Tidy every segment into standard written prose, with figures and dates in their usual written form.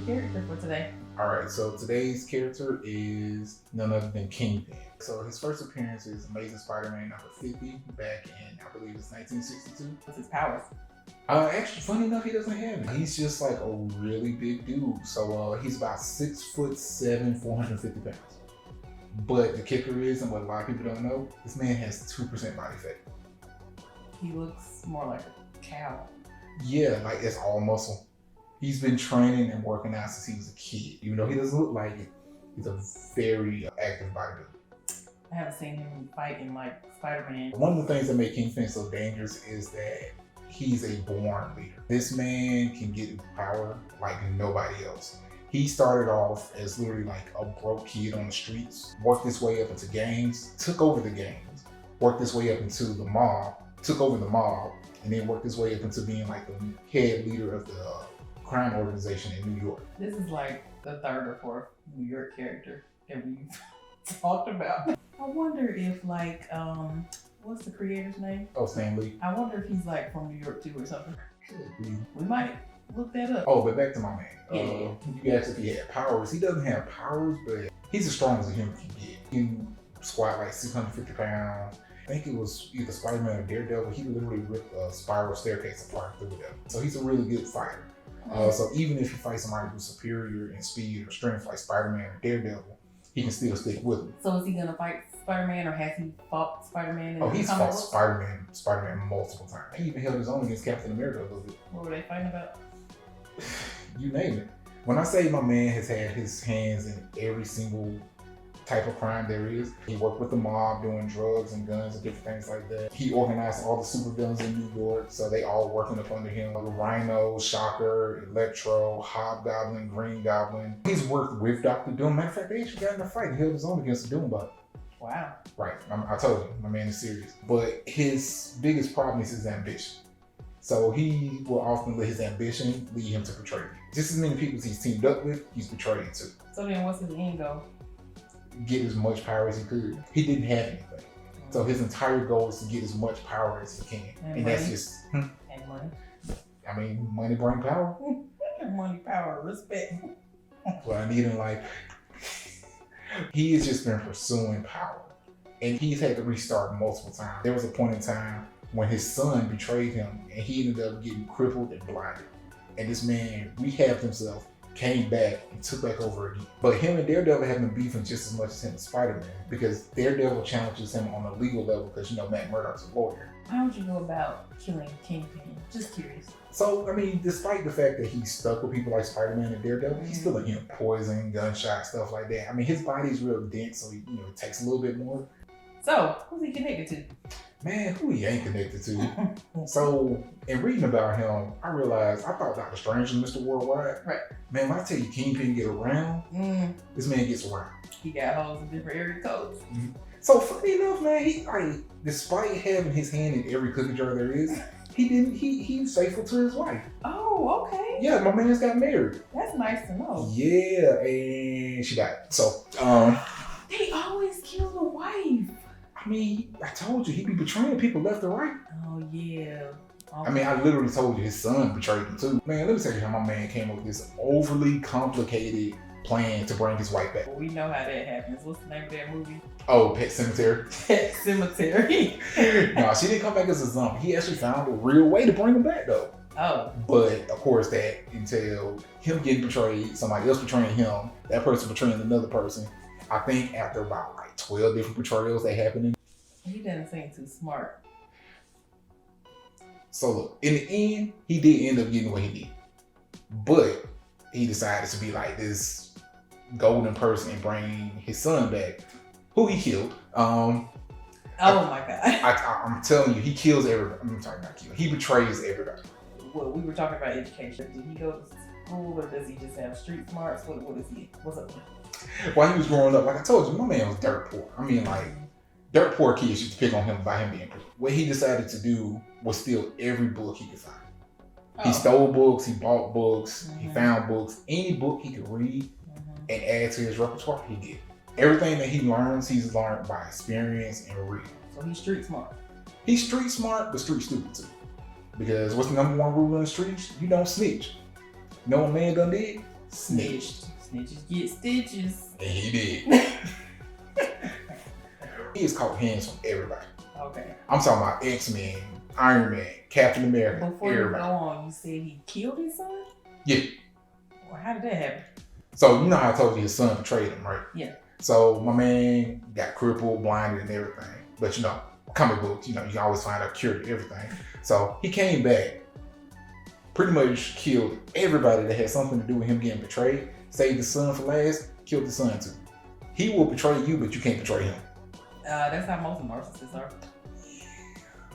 character for today? Alright, so today's character is none other than Kingpin. So his first appearance is Amazing Spider-Man number 50 back in, I believe it's 1962. What's his powers? Actually, funny enough, he doesn't have it. He's just like a really big dude. So he's about 6'7", 450 pounds. But the kicker is, and what a lot of people don't know, this man has 2% body fat. He looks more like a cow. Yeah, like it's all muscle. He's been training and working out since he was a kid. Even though he doesn't look like it, he's a very active bodybuilder. I haven't seen him fighting like Spider-Man. One of the things that make Kingpin so dangerous is that he's a born leader. This man can get power like nobody else. He started off as literally like a broke kid on the streets, worked his way up into gangs, took over the gangs, worked his way up into the mob, took over the mob, and then worked his way up into being like the head leader of the crime organization in New York. This is like the third or fourth New York character that we've talked about. I wonder if like, what's the creator's name? Oh, Stan Lee. I wonder if he's like from New York too or something. Could be. We might look that up. Oh, but back to my man. Yeah. You asked if he had powers. He doesn't have powers, but he's as strong as a human can get. He can squat like 650 pounds. I think it was either Spider-Man or Daredevil. He literally ripped a spiral staircase apart through them. So he's a really good fighter. So even if you fight somebody who's superior in speed or strength like Spider-Man or Daredevil, he can still stick with him. So is he gonna fight Spider-Man, or has he fought Spider-Man in Oh, the he's comic fought books? Spider-Man multiple times. He even held his own against Captain America a little bit. What were they fighting about? You name it. When I say my man has had his hands in every single type of crime there is, he worked with the mob doing drugs and guns and different things like that. He organized all the supervillains in New York, so they all working up under him. Like Rhino, Shocker, Electro, Hobgoblin, Green Goblin. He's worked with Dr. Doom. Matter of fact, they actually got in a fight and held his own against the Doombot. Wow. Right, I told you, my man is serious. But his biggest problem is his ambition. So he will often let his ambition lead him to betray people. Just as many people as he's teamed up with, he's betrayed too. So then what's his end goal? Get as much power as he could. He didn't have anything. So his entire goal is to get as much power as he can. And that's just... And money. I mean, money brings power. Money, power, respect. What I need in life. He has just been pursuing power. And he's had to restart multiple times. There was a point in time when his son betrayed him and he ended up getting crippled and blinded. And this man rehabbed himself, came back, and took back over again. But him and Daredevil have been beefing just as much as him and Spider-Man, because Daredevil challenges him on a legal level because, you know, Matt Murdock's a lawyer. How would you go about killing Kingpin? Just curious. So, I mean, despite the fact that he's stuck with people like Spider-Man and Daredevil, he's still a human. Poison, gunshot, stuff like that. I mean, his body's real dense, so he, it takes a little bit more. So, who's he connected to? Man, who he ain't connected to. So, in reading about him, I realized I thought Dr. Strange was Mr. Worldwide. Right. Man, when I tell you Kingpin get around, this man gets around. He got holes in different area codes. So funny enough, man, he like, despite having his hand in every cookie jar there is, he's faithful to his wife. Oh, okay. Yeah, my man's got married. That's nice to know. Yeah, and she died. So, they always kill the wife. I mean, I told you, he be betraying people left and right. Oh, yeah. Okay. I mean, I literally told you his son betrayed him too. Man, let me tell you how my man came up with this overly complicated plan to bring his wife back. Well, we know how that happens. What's the name of that movie? Oh, Pet Sematary. Pet Cemetery. No, she didn't come back as a zombie. He actually found a real way to bring him back though. Oh. But of course that entailed him getting betrayed, somebody else betraying him, that person betraying another person. I think after about like 12 different betrayals that happened. He doesn't seem too smart. So look, in the end, he did end up getting what he did. But he decided to be like this golden person and bring his son back, who he killed. Oh my God. I'm telling you, he kills everybody. I'm sorry, not kill. He betrays everybody. Well, we were talking about education. Did he go to school, or does he just have street smarts? What is he? What's up? While he was growing up, like I told you, my man was dirt poor. I mean, like, dirt poor kids used to pick on him by him being poor. What he decided to do was steal every book he could find. He stole books, he bought books, he found books. Any book he could read and add to his repertoire, he did. Everything that he learns, he's learned by experience and reading. So he's street smart. He's street smart, but street stupid too. Because what's the number one rule in the streets? You don't snitch. You know what man done did? Snitched. Snitches get stitches. And he did. He has caught hands from everybody. Okay. I'm talking about X-Men, Iron Man, Captain America, Before everybody. you go on, you said he killed his son? Yeah. Well, how did that happen? So you know how I told you his son betrayed him, right? Yeah. So my man got crippled, blinded, and everything. But you know, comic books, you know, you can always find a cure to everything. So he came back, pretty much killed everybody that had something to do with him getting betrayed, saved the son for last, killed the son too. He will betray you, but you can't betray him. That's how most narcissists are.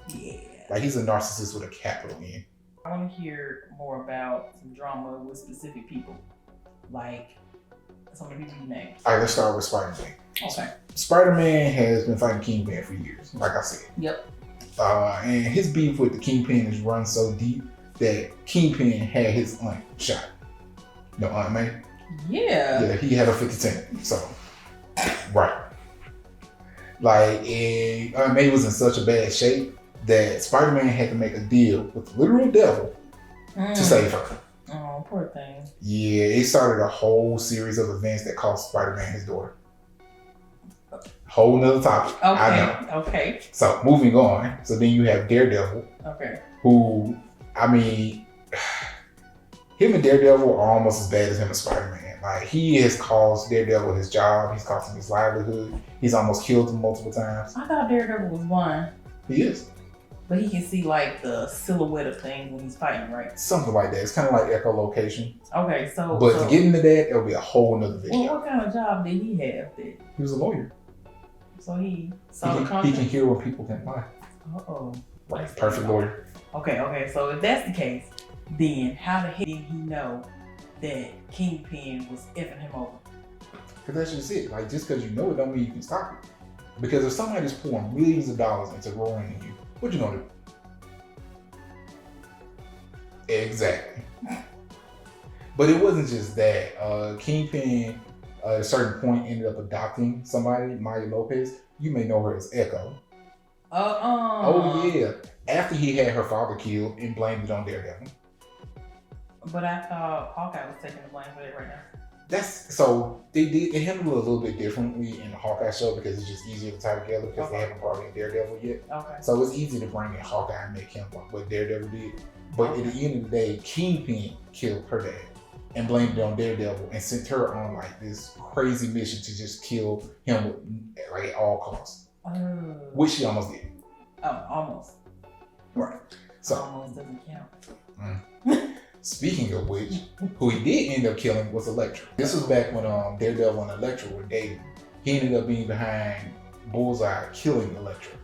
Yeah. Like he's a narcissist with a capital N. I want to hear more about some drama with specific people. Like some of the people you named. All right, let's start with Spider-Man. Okay. Spider-Man has been fighting Kingpin for years, like I said. Yep. And his beef with the Kingpin is run so deep that Kingpin had his aunt shot. No, Aunt May? Yeah. Yeah, he had a 50-10. So, right. Like, Aunt May was in such a bad shape that Spider-Man had to make a deal with the literal devil to save her. Oh, poor thing. Yeah, it started a whole series of events that cost Spider-Man his daughter. Whole nother topic. Okay. I know. Okay. So moving on. So then you have Daredevil. Okay. Who, I mean, him and Daredevil are almost as bad as him and Spider-Man. Like he has cost Daredevil his job. He's cost him his livelihood. He's almost killed him multiple times. I thought Daredevil was blind. He is. But he can see like the silhouette of things when he's fighting, right? Something like that. It's kind of like echolocation. Okay, so. But to get into that, it'll be a whole nother video. Well, what kind of job did he have then? He was a lawyer. So he saw the He contract? can hear when people can lie. Uh-oh. Right. Perfect lawyer. Okay. So if that's the case, then how the heck did he know that Kingpin was effing him over? Because that's just it. Like, just because you know it don't mean you can stop it. Because if somebody's pouring millions of dollars into ruining you, what you gonna do? Exactly. But it wasn't just that. Kingpin, at a certain point, ended up adopting somebody, Maya Lopez. You may know her as Echo. Oh, yeah. After he had her father killed and blamed it on Daredevil. But I thought Hawkeye was taking the blame for it right now. They handled it a little bit differently in the Hawkeye show because it's just easier to tie together because they haven't brought in Daredevil yet. Okay. So it's easy to bring in Hawkeye and make him what Daredevil did. But at the end of the day, Kingpin killed her dad and blamed it on Daredevil and sent her on like this crazy mission to just kill him like at all costs. Which she almost did. Oh, almost. Right. So almost doesn't count. Speaking of which, who he did end up killing was Elektra. This was back when Daredevil and Elektra were dating. He ended up being behind Bullseye killing Elektra.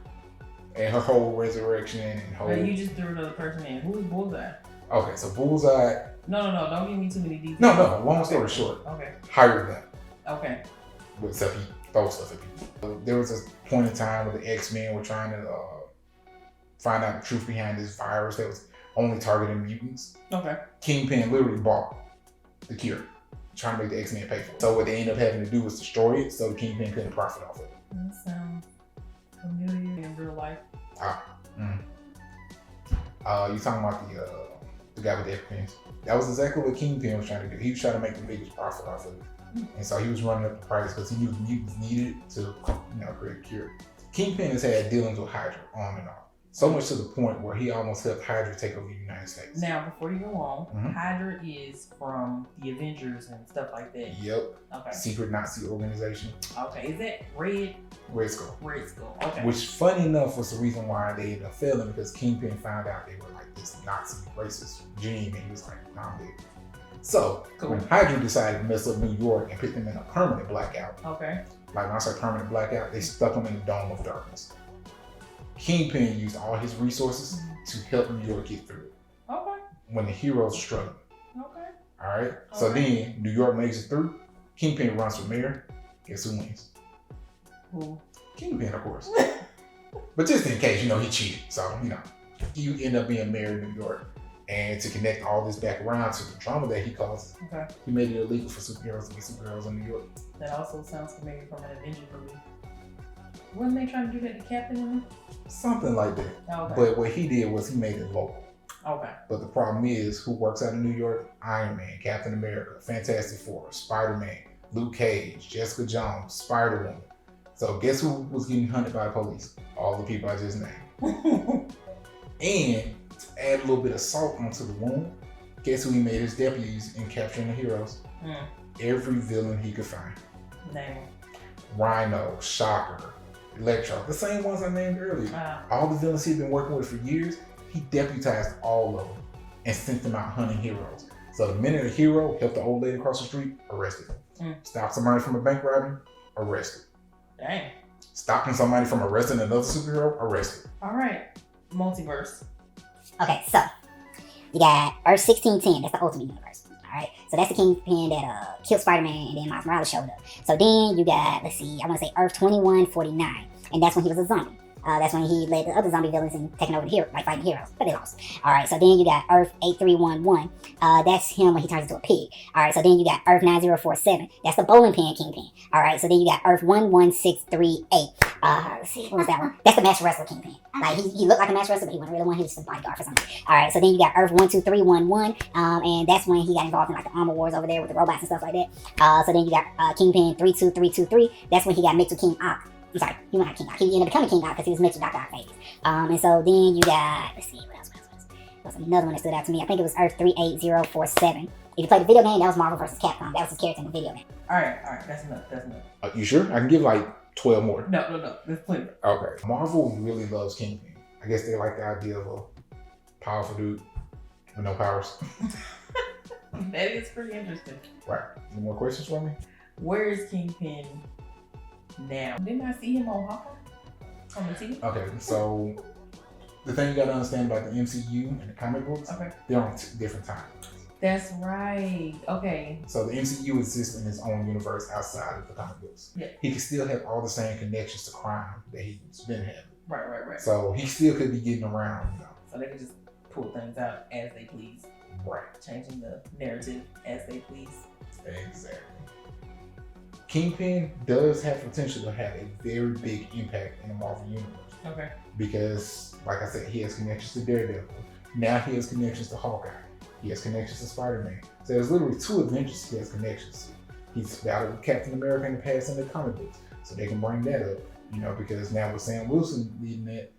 And her whole resurrection and whole... But you just threw another person in. Who was Bullseye? Okay, so Bullseye... No. Don't give me too many details. No. Long story short. Okay. Hired them. Okay. Except he throws stuff at people. There was a point in time where the X-Men were trying to find out the truth behind this virus that was only targeting mutants. Okay. Kingpin literally bought the cure, trying to make the X-Men pay for it. So what they ended up having to do was destroy it so the Kingpin couldn't profit off of it. That sounds familiar in real life. You talking about the guy with the X-Men? That was exactly what Kingpin was trying to do. He was trying to make the biggest profit off of it. And so he was running up the price because he knew the mutants needed it to create a cure. Kingpin has had dealings with Hydra on and off. So much to the point where he almost helped Hydra take over the United States. Now, before you go on, Hydra is from the Avengers and stuff like that. Yep. Okay. Secret Nazi organization. Okay. Is that Red Skull. Red Skull. Okay. Which, funny enough, was the reason why they ended up failing because Kingpin found out they were like this Nazi racist regime and he was like, nah, I'm good. So, when Hydra decided to mess up New York and put them in a permanent blackout. Okay. Like when I say permanent blackout, they stuck them in the Dome of Darkness. Kingpin used all his resources to help New York get through it. Okay. When the heroes struggled. Okay. All right. So then New York makes it through. Kingpin runs for mayor. Guess who wins? Who? Kingpin, of course. But just in case, he cheated. So, he end up being mayor of New York. And to connect all this back around to the drama that he causes, he made it illegal for superheroes to be superheroes in New York. That also sounds familiar from an Avenger movie. Wasn't they trying to do that to Captain in it? Something like that. Okay. But what he did was he made it local. Okay. But the problem is, who works out in New York? Iron Man, Captain America, Fantastic Four, Spider-Man, Luke Cage, Jessica Jones, Spider-Woman. So guess who was getting hunted by the police? All the people I just named. And to add a little bit of salt onto the wound, guess who he made his deputies in capturing the heroes? Every villain he could find. Name. Rhino, Shocker, Electro, the same ones I named earlier. All the villains he'd been working with for years, he deputized all of them and sent them out hunting heroes. So the minute a hero helped the old lady across the street, arrested. Stopped somebody from a bank robbery, arrested. Dang. Stopping somebody from arresting another superhero, arrested. All right. Multiverse. Okay, so you got Earth 1610. That's the Ultimate Universe. All right, so that's the Kingpin that killed Spider-Man, and then Miles Morales showed up. So then you got, let's see, I want to say Earth 2149, and that's when he was a zombie. That's when he led the other zombie villains in taking over the hero, like fighting heroes, but they lost. All right, so then you got Earth 8311. That's him when he turns into a pig. All right, so then you got Earth 9047. That's the bowling pin Kingpin. All right, so then you got Earth 11638. Let's see, what was that one? That's the Master Wrestler Kingpin. Like he looked like a Master Wrestler, but he wasn't really one. He was just a bodyguard for something. All right, so then you got Earth 12311, and that's when he got involved in like the armor wars over there with the robots and stuff like that. So then you got Kingpin 32323. That's when he got mixed with King Ock. I'm sorry, he went out King Ock. He ended up becoming King Ock because he was mixed with Dr. Octavius. And so then you got, let's see, what else? There was another one that stood out to me. I think it was Earth 38047. If you played the video game, that was Marvel vs. Capcom. That was his character in the video game. All right. That's enough. You sure? I can give like 12 more. No. There's plenty. Okay. Marvel really loves Kingpin. I guess they like the idea of a powerful dude with no powers. That is pretty interesting. Right. Any more questions for me? Where is Kingpin now? Didn't I see him on Hawkeye? On the TV? Okay, so the thing you gotta understand about the MCU and the comic books, they're on different times. That's right. Okay. So the MCU exists in its own universe outside of the comic books. Yeah. He can still have all the same connections to crime that he's been having. Right. So he still could be getting around, you know. So they can just pull things out as they please. Right. Changing the narrative as they please. Exactly. Kingpin does have potential to have a very big impact in the Marvel universe. Okay. Because, like I said, he has connections to Daredevil. Now he has connections to Hawkeye. He has connections to Spider-Man. So there's literally 2 Avengers he has connections to. He's battled with Captain America in the past in the comic books. So they can bring that up, you know, because now with Sam Wilson leading that,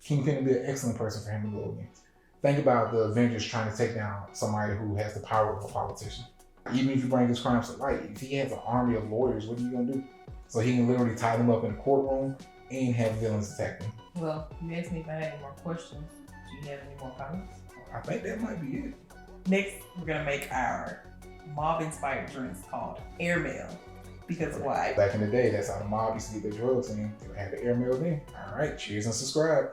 Kingpin would be an excellent person for him to go against. Think about the Avengers trying to take down somebody who has the power of a politician. Even if you bring his crimes to light, if he has an army of lawyers, what are you gonna do? So he can literally tie them up in a courtroom and have villains attack them. Well, you asked me if I had any more questions. Do you have any more comments? I think that might be it. Next, we're gonna make our mob-inspired drinks called airmail. Because why? Back in the day, that's how the mob used to get their drugs in. They would have the airmail then. All right, cheers and subscribe.